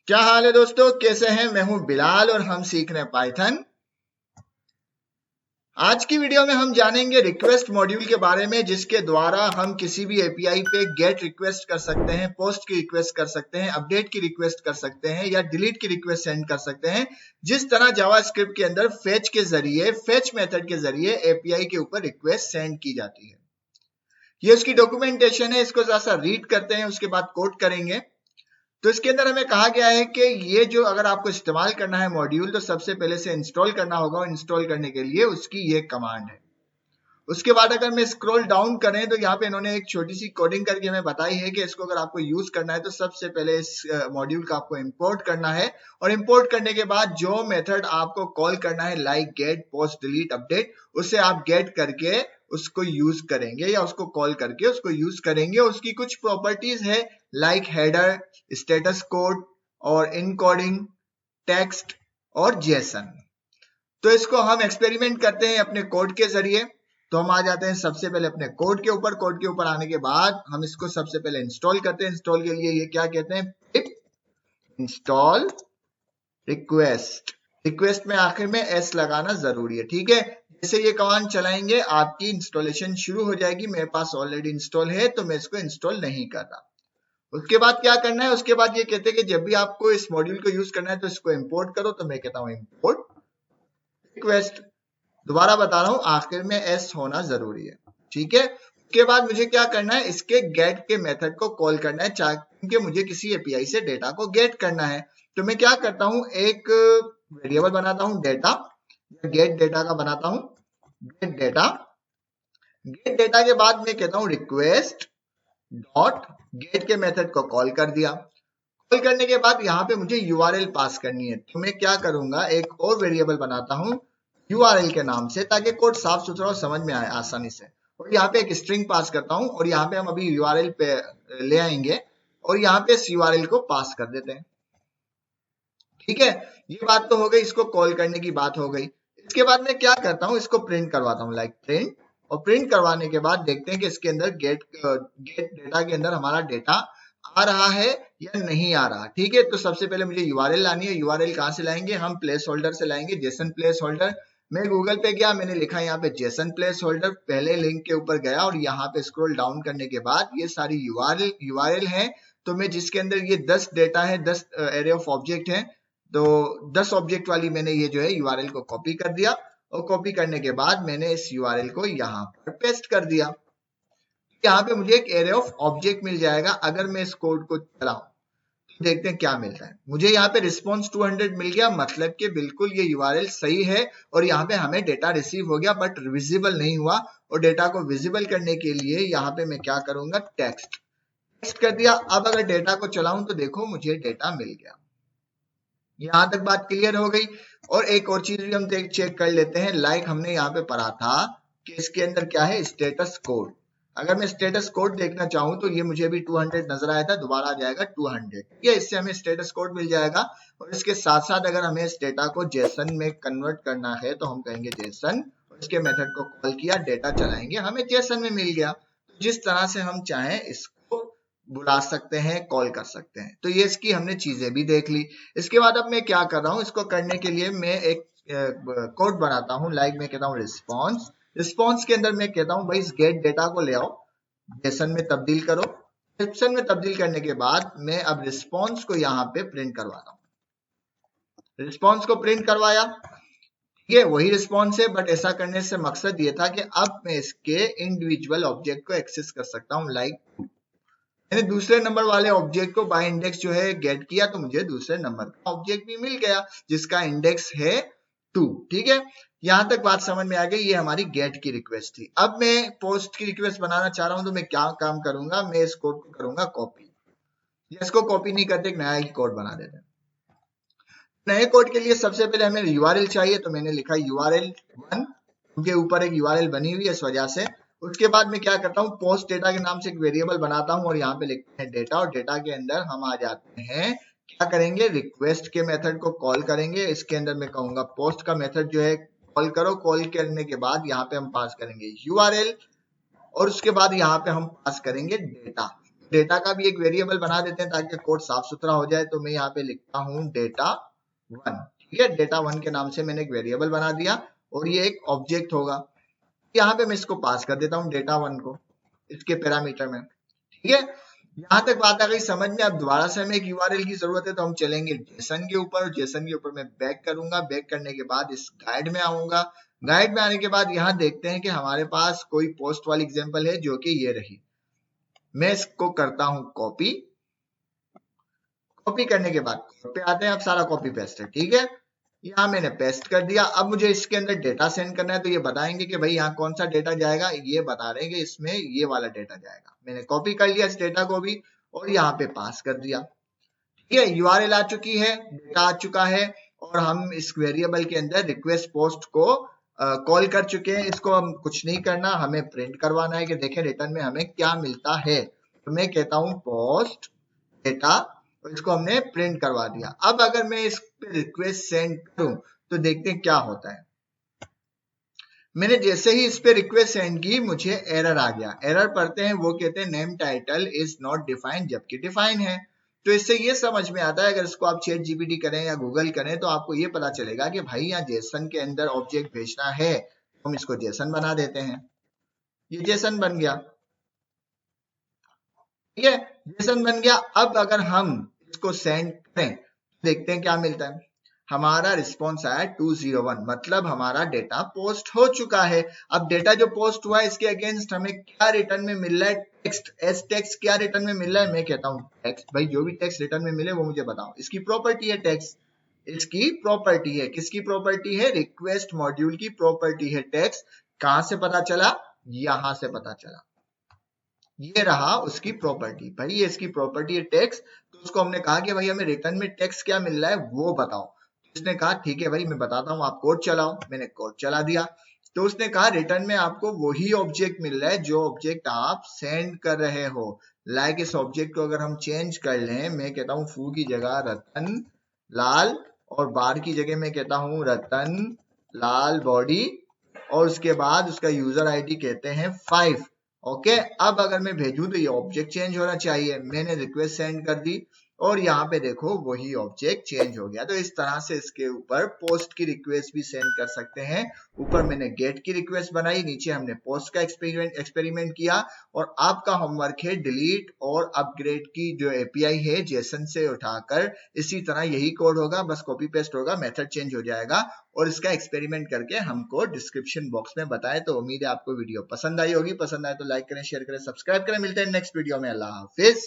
क्या हाल है दोस्तों, कैसे हैं? मैं हूं बिलाल और हम सीख रहे हैं पाइथन। आज की वीडियो में हम जानेंगे रिक्वेस्ट मॉड्यूल के बारे में, जिसके द्वारा हम किसी भी एपीआई पे गेट रिक्वेस्ट कर सकते हैं, पोस्ट की रिक्वेस्ट कर सकते हैं, अपडेट की रिक्वेस्ट कर सकते हैं या डिलीट की रिक्वेस्ट सेंड कर सकते हैं। जिस तरह जावास्क्रिप्ट के अंदर फेच मेथड के जरिए एपीआई के ऊपर रिक्वेस्ट सेंड की जाती है। ये उसकी डॉक्यूमेंटेशन है, इसको जरा सा रीड करते हैं, उसके बाद कोड करेंगे। तो इसके अंदर हमें कहा गया है कि ये जो अगर आपको इस्तेमाल करना है मॉड्यूल, तो सबसे पहले से इंस्टॉल करना होगा और इंस्टॉल करने के लिए उसकी ये कमांड है। उसके बाद अगर मैं स्क्रॉल डाउन करें तो यहाँ पे इन्होंने एक छोटी सी कोडिंग करके हमें बताई है कि इसको अगर आपको यूज करना है तो सबसे पहले इस मॉड्यूल का आपको इंपोर्ट करना है, और इंपोर्ट करने के बाद जो मेथड आपको कॉल करना है like get post delete update, उसे आप गेट करके उसको यूज करेंगे या उसको कॉल करके उसको यूज करेंगे। उसकी कुछ प्रॉपर्टीज है लाइक हेडर, स्टेटस कोड और इनकोडिंग, टेक्स्ट और जेसन। तो इसको हम एक्सपेरिमेंट करते हैं अपने कोड के जरिए। तो हम आ जाते हैं सबसे पहले अपने कोड के ऊपर। कोड के ऊपर आने के बाद हम इसको सबसे पहले इंस्टॉल करते हैं। इंस्टॉल के लिए ये क्या कहते हैं, पिप इंस्टॉल रिक्वेस्ट। रिक्वेस्ट में आखिर में एस लगाना जरूरी है, ठीक है। जैसे ये कमांड चलाएंगे आपकी इंस्टॉलेशन शुरू हो जाएगी। मेरे पास ऑलरेडी इंस्टॉल है तो मैं इसको इंस्टॉल नहीं कर रहा। उसके बाद क्या करना है, उसके बाद ये कहते हैं कि जब भी आपको इस मॉड्यूल को यूज करना है तो इसको इंपोर्ट करो। तो मैं कहता हूं इंपोर्ट रिक्वेस्ट। दोबारा बता रहा हूं, आखिर में एस होना जरूरी है, ठीक है। उसके बाद मुझे क्या करना है, इसके गेट के मेथड को कॉल करना है, क्योंकि मुझे किसी एपीआई से डेटा को गेट करना है। तो मैं क्या करता हूं, एक वेरिएबल बनाता हूं डेटा, गेट डेटा का बनाता हूं, गेट डेटा। गेट डेटा के बाद मैं कहता हूं रिक्वेस्ट डॉट गेट के मेथड को कॉल कर दिया। कॉल करने के बाद यहाँ पे मुझे यूआरएल पास करनी है। तो मैं क्या करूंगा, एक और वेरिएबल बनाता हूं यूआरएल के नाम से, ताकि कोड साफ सुथरा और समझ में आए आसानी से। और यहाँ पे एक स्ट्रिंग पास करता हूं, और यहाँ पे हम अभी यूआरएल पे ले आएंगे और यहाँ पे इस यूआरएल को पास कर देते हैं, ठीक है। ये बात तो हो गई, इसको कॉल करने की बात हो गई। इसके बाद मैं क्या करता हूँ, इसको प्रिंट करवाता हूँ लाइक प्रिंट। और प्रिंट करवाने के बाद देखते हैं कि इसके अंदर गेट डेटा के अंदर हमारा डेटा आ रहा है या नहीं आ रहा, ठीक है। तो सबसे पहले मुझे यूआरएल लानी है। यूआरएल कहाँ से लाएंगे, हम प्लेस होल्डर से लाएंगे, जेसन प्लेस होल्डर। मैं गूगल पे गया, मैंने लिखा यहाँ पे जेसन प्लेस होल्डर, पहले लिंक के ऊपर गया और यहाँ पे स्क्रॉल डाउन करने के बाद ये सारी यूआरएल है। तो मैं जिसके अंदर ये 10 डेटा है, 10 एरे ऑफ ऑब्जेक्ट है, तो 10 ऑब्जेक्ट वाली मैंने ये जो है यूआरएल को कॉपी कर दिया। और कॉपी करने के बाद मैंने इस यूआरएल को यहाँ पर पेस्ट कर दिया। यहाँ पे मुझे एक एरे ऑफ ऑब्जेक्ट मिल जाएगा। अगर मैं इस कोड को चलाऊं तो देखते हैं क्या मिलता है। मुझे यहाँ पे रिस्पॉन्स 200 मिल गया, मतलब कि बिल्कुल ये यूआरएल सही है। और यहाँ पे हमें डेटा रिसीव हो गया बट विजिबल नहीं हुआ। और डेटा को विजिबल करने के लिए यहाँ पे मैं क्या करूंगा, टेक्स्ट कर दिया। अब अगर डेटा को चलाऊं तो देखो मुझे डेटा मिल गया। यहां तक बात क्लियर हो गई। और एक और चीज भी हम चेक कर लेते हैं, लाइक हमने यहाँ पे पढ़ा था कि इसके अंदर क्या है, स्टेटस कोड। अगर मैं स्टेटस कोड देखना चाहूं तो ये मुझे अभी 200 नजर आया था, दोबारा आ जाएगा 200, या इससे हमें स्टेटस कोड मिल जाएगा। और इसके साथ साथ अगर हमें इस डेटा को जेसन में कन्वर्ट करना है तो हम कहेंगे जेसन, इसके मेथड को कॉल किया, डेटा चलाएंगे, हमें जेसन में मिल गया। जिस तरह से हम चाहें इसको बुला सकते हैं, कॉल कर सकते हैं। तो ये इसकी हमने चीजें भी देख ली। इसके बाद अब मैं क्या कर रहा हूं, इसको करने के लिए मैं एक कोड बनाता हूं, लाइक मैं कहता हूं रिस्पॉन्स। रिस्पॉन्स के अंदर मैं कहता हूं भाई इस गेट डेटा को ले आओ, जेसन में तब्दील करो। जेसन में तब्दील करने के बाद मैं अब रिस्पॉन्स को यहाँ पे प्रिंट करवाता हूँ। रिस्पॉन्स को प्रिंट करवाया, ये वही रिस्पॉन्स है, बट ऐसा करने से मकसद ये था कि अब मैं इसके इंडिविजुअल ऑब्जेक्ट को एक्सेस कर सकता हूँ। लाइक मैंने दूसरे नंबर वाले ऑब्जेक्ट को बाय इंडेक्स जो है गेट किया, तो मुझे दूसरे नंबर का ऑब्जेक्ट भी मिल गया जिसका इंडेक्स है 2, ठीक है। यहां तक बात समझ में आ गई। ये हमारी गेट की रिक्वेस्ट थी। अब मैं पोस्ट की रिक्वेस्ट बनाना चाह रहा हूं, तो मैं क्या काम करूंगा, मैं इस कोड को करूंगा कॉपी। इसको कॉपी नहीं करते, एक नया ही कोड बना देते हैं। नए कोड के लिए सबसे पहले हमें यूआरएल चाहिए, तो मैंने लिखा यूआरएल 1, उनके ऊपर एक यूआरएल बनी हुई है इस वजह से। उसके बाद मैं क्या करता हूँ, पोस्ट डेटा के नाम से एक वेरिएबल बनाता हूँ और यहाँ पे लिखते हैं डेटा, और डेटा के अंदर हम आ जाते हैं, क्या करेंगे, रिक्वेस्ट के मेथड को कॉल करेंगे। इसके अंदर मैं कहूंगा पोस्ट का मेथड जो है कॉल करो। कॉल करने के बाद यहाँ पे हम पास करेंगे यूआरएल, और उसके बाद यहाँ पे हम पास करेंगे डेटा। डेटा का भी एक वेरिएबल बना देते हैं ताकि कोड साफ सुथरा हो जाए। तो मैं यहाँ पे लिखता हूँ डेटा 1, ठीक है, डेटा 1 के नाम से मैंने एक वेरिएबल बना दिया और ये एक ऑब्जेक्ट होगा। यहाँ पे मैं इसको पास कर देता हूँ डेटा 1 को इसके पैरामीटर में, ठीक है। यहाँ तक बात आ गई समझ में। अब दोबारा से हमें एक यूआरएल की जरूरत है, तो हम चलेंगे जेसन के ऊपर। जेसन के ऊपर मैं बैक करूंगा, बैक करने के बाद इस गाइड में आऊंगा। गाइड में आने के बाद यहाँ देखते हैं कि हमारे पास कोई पोस्ट वाली एग्जांपल है जो कि ये रही। मैं इसको करता हूं कॉपी। कॉपी करने के बाद पे आते हैं, अब सारा कॉपी पेस्ट है, ठीक है। यहाँ मैंने पेस्ट कर दिया। अब मुझे इसके अंदर डेटा सेंड करना है, तो ये बताएंगे कि भाई यहाँ कौन सा डेटा जाएगा। ये बता रहे हैं कि इसमें ये वाला डेटा जाएगा। मैंने कॉपी कर लिया इस डेटा को भी और यहाँ पे पास कर दिया, ठीक है। यूआरएल आ चुकी है, डेटा आ चुका है और हम इस वेरिएबल के अंदर रिक्वेस्ट पोस्ट को कॉल कर चुके हैं। इसको हम कुछ नहीं करना, हमें प्रिंट करवाना है कि देखें रिटर्न में हमें क्या मिलता है। तो मैं कहता हूं पोस्ट डेटा और इसको हमने प्रिंट करवा दिया। अब अगर मैं इस पे रिक्वेस्ट सेंड करूं तो देखते हैं क्या होता है। मैंने जैसे ही इस पे रिक्वेस्ट सेंड की मुझे एरर आ गया। एरर पढ़ते हैं, वो कहते हैं name title is not defined, जबकि डिफाइन है। तो इससे ये समझ में आता है, अगर इसको आप चैट जीपीटी करें या गूगल करें तो आपको ये पता चलेगा कि भाई यहाँ जेसन के अंदर ऑब्जेक्ट भेजना है, हम इसको जेसन बना देते हैं। ये जेसन बन गया, ठीक है, जेसन बन गया। अब अगर हम इसको सेंड करें देखते हैं क्या मिलता है। हमारा रिस्पॉन्स आया 201, मतलब हमारा डेटा पोस्ट हो चुका है। अब डेटा जो पोस्ट हुआ है इसके अगेंस्ट हमें क्या रिटर्न में मिल रहा है? टेक्स्ट। एस टेक्स्ट क्या रिटर्न में मिल रहा है? मैं कहता हूँ टेक्स्ट। भाई जो भी टेक्स्ट रिटर्न में मिले वो मुझे बताओ। इसकी प्रॉपर्टी है टेक्स्ट, इसकी प्रॉपर्टी है। किसकी प्रॉपर्टी है? रिक्वेस्ट मॉड्यूल की प्रॉपर्टी है टेक्स्ट। कहां से पता चला? यहां से पता चला। ये रहा उसकी प्रॉपर्टी। भाई ये इसकी प्रॉपर्टी है टेक्स्ट। तो उसको हमने कहा कि भाई हमें रिटर्न में टेक्स्ट क्या मिल रहा है वो बताओ। उसने कहा ठीक है भाई मैं बताता हूँ, आप कोड चलाओ। मैंने कोड चला दिया तो उसने कहा रिटर्न में आपको वही ऑब्जेक्ट मिल रहा है जो ऑब्जेक्ट आप सेंड कर रहे हो। लाइक इस ऑब्जेक्ट को अगर हम चेंज कर लें, मैं कहता हूँ फू की जगह रतन लाल और बार की जगह मैं कहता हूँ रतन लाल बॉडी और उसके बाद उसका यूजर आईडी कहते हैं 5। ओके, अब अगर मैं भेजूं तो ये ऑब्जेक्ट चेंज होना चाहिए। मैंने रिक्वेस्ट सेंड कर दी और यहाँ पे देखो वही ऑब्जेक्ट चेंज हो गया। तो इस तरह से इसके ऊपर पोस्ट की रिक्वेस्ट भी सेंड कर सकते हैं। ऊपर मैंने गेट की रिक्वेस्ट बनाई, नीचे हमने पोस्ट का एक्सपेरिमेंट किया। और आपका होमवर्क है डिलीट और अपग्रेड की जो एपीआई है जेसन से उठाकर इसी तरह यही कोड होगा, बस कॉपी पेस्ट होगा, मेथड चेंज हो जाएगा। और इसका एक्सपेरिमेंट करके हमको डिस्क्रिप्शन बॉक्स में बताएं। तो उम्मीद है आपको वीडियो पसंद आई होगी। पसंद आए तो लाइक करें, शेयर करें, सब्सक्राइब करें। मिलते हैं नेक्स्ट वीडियो में। अल्लाह हाफिज।